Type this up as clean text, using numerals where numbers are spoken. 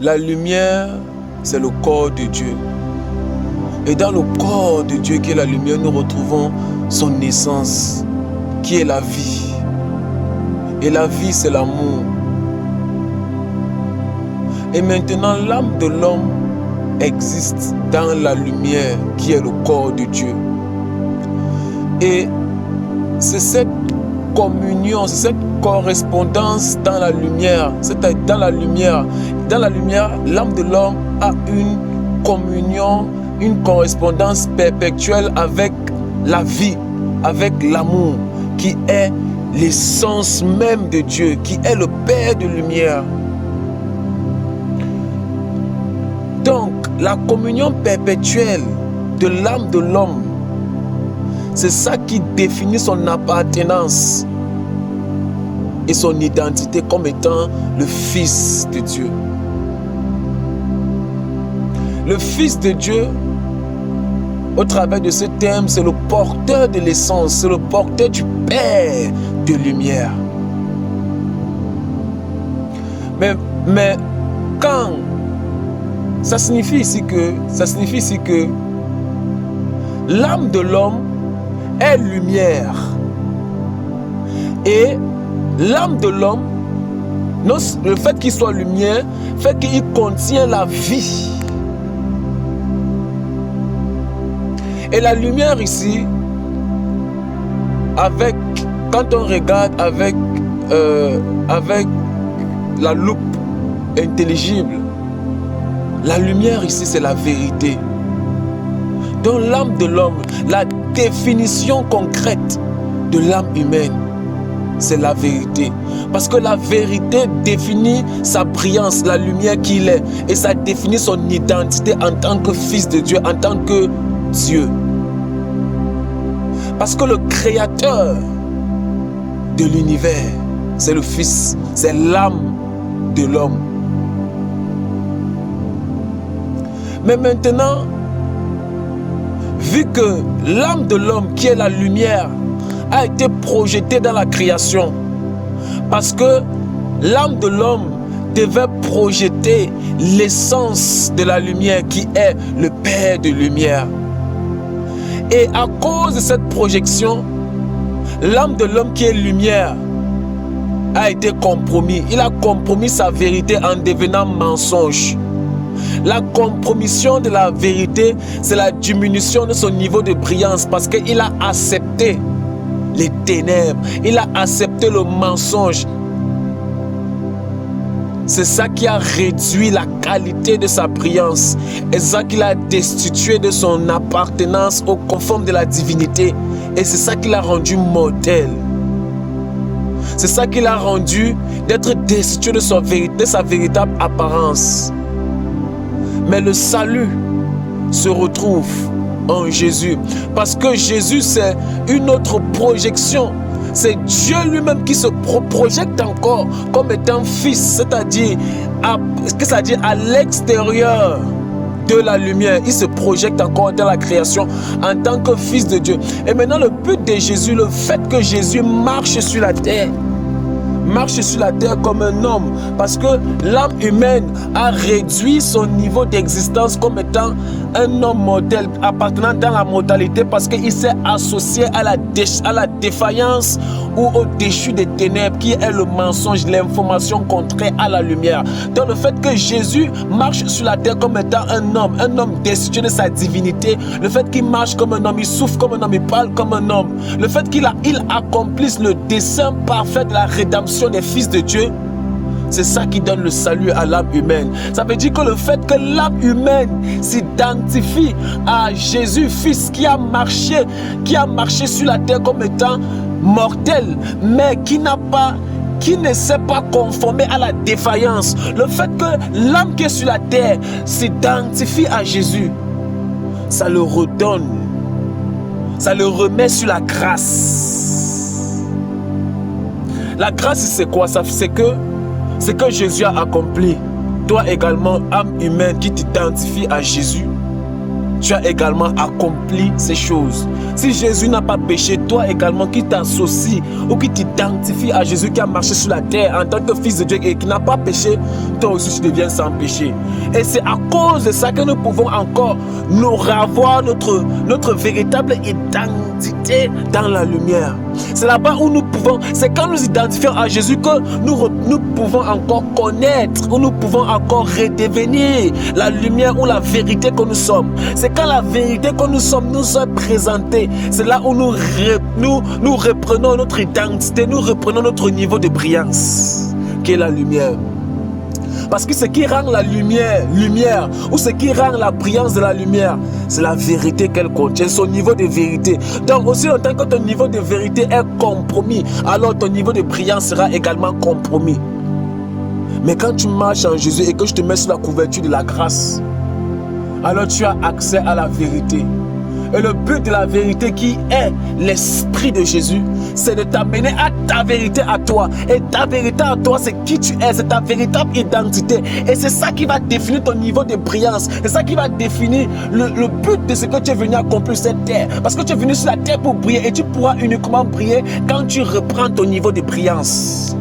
La lumière, c'est le corps de Dieu. Et dans le corps de Dieu qui est la lumière, nous retrouvons son essence, qui est la vie. Et la vie, c'est l'amour. Et maintenant, l'âme de l'homme existe dans la lumière, qui est le corps de Dieu. Et c'est cette communion, c'est cette correspondance dans la lumière. C'est-à-dire dans la lumière, l'âme de l'homme a une communion, une correspondance perpétuelle avec la vie, avec l'amour, qui est l'essence même de Dieu, qui est le Père de lumière. Donc, la communion perpétuelle de l'âme de l'homme, c'est ça qui définit son appartenance et son identité comme étant le Fils de Dieu. Le Fils de Dieu, au travers de ce thème, c'est le porteur de l'essence, c'est le porteur du Père de lumière. Mais quand ça signifie ici que l'âme de l'homme est lumière. Et l'âme de l'homme, le fait qu'il soit lumière, fait qu'il contient la vie. Et la lumière ici, quand on regarde avec la loupe intelligible, la lumière ici, c'est la vérité. Dans l'âme de l'homme, la définition concrète de l'âme humaine, c'est la vérité. Parce que la vérité définit sa brillance, la lumière qu'il est. Et ça définit son identité en tant que fils de Dieu, en tant que Dieu. Parce que le créateur de l'univers, c'est le Fils, c'est l'âme de l'homme. Mais maintenant, vu que l'âme de l'homme, qui est la lumière, a été projetée dans la création, parce que l'âme de l'homme devait projeter l'essence de la lumière, qui est le Père de lumière. Et à cause de cette projection, l'âme de l'homme qui est lumière a été compromis. Il a compromis sa vérité en devenant mensonge. La compromission de la vérité, c'est la diminution de son niveau de brillance, parce qu'il a accepté les ténèbres, il a accepté le mensonge. C'est ça qui a réduit la qualité de sa brillance. Et c'est ça qui l'a destitué de son appartenance au conforme de la divinité. Et c'est ça qui l'a rendu mortel. C'est ça qui l'a rendu d'être destitué de sa véritable apparence. Mais le salut se retrouve en Jésus. Parce que Jésus, c'est une autre projection. C'est Dieu lui-même qui se projette encore comme étant fils, c'est-à-dire à l'extérieur de la lumière. Il se projette encore dans la création en tant que fils de Dieu. Et maintenant, le but de Jésus, le fait que Jésus marche sur la terre comme un homme, parce que l'âme humaine a réduit son niveau d'existence comme étant un homme mortel, appartenant dans la mortalité, parce qu'il s'est associé à la défaillance ou au déchu des ténèbres, qui est le mensonge, l'information contraire à la lumière. Donc le fait que Jésus marche sur la terre comme étant un homme destitué de sa divinité, le fait qu'il marche comme un homme, il souffre comme un homme, il parle comme un homme, le fait qu'il accomplisse le dessein parfait de la rédemption des fils de Dieu, c'est ça qui donne le salut à l'âme humaine. Ça veut dire que le fait que l'âme humaine s'identifie à Jésus, Fils, qui a marché sur la terre comme étant mortel, mais qui ne s'est pas conformé à la défaillance. Le fait que l'âme qui est sur la terre s'identifie à Jésus, ça le redonne, ça le remet sur la grâce. La grâce, c'est quoi? C'est que Jésus a accompli. Toi également, âme humaine qui t'identifie à Jésus, tu as également accompli ces choses. Si Jésus n'a pas péché, toi également qui t'associes ou qui t'identifie à Jésus qui a marché sur la terre en tant que fils de Dieu et qui n'a pas péché, toi aussi tu deviens sans péché. Et c'est à cause de ça que nous pouvons encore nous revoir notre véritable identité dans la lumière. C'est là-bas où nous pouvons, c'est quand nous identifions à Jésus que nous pouvons encore connaître, ou nous pouvons encore redevenir la lumière ou la vérité que nous sommes. C'est quand la vérité que nous sommes nous est présentée. C'est là où nous reprenons notre identité, nous reprenons notre niveau de brillance, qui est la lumière. Parce que ce qui rend la lumière, ou ce qui rend la brillance de la lumière, c'est la vérité qu'elle contient, son niveau de vérité. Donc aussi longtemps que ton niveau de vérité est compromis, alors ton niveau de brillance sera également compromis. Mais quand tu marches en Jésus et que je te mets sur la couverture de la grâce, alors tu as accès à la vérité. Et le but de la vérité qui est l'esprit de Jésus, c'est de t'amener à ta vérité à toi. Et ta vérité à toi, c'est qui tu es, c'est ta véritable identité. Et c'est ça qui va définir ton niveau de brillance. C'est ça qui va définir le but de ce que tu es venu accomplir sur cette terre. Parce que tu es venu sur la terre pour briller et tu pourras uniquement briller quand tu reprends ton niveau de brillance.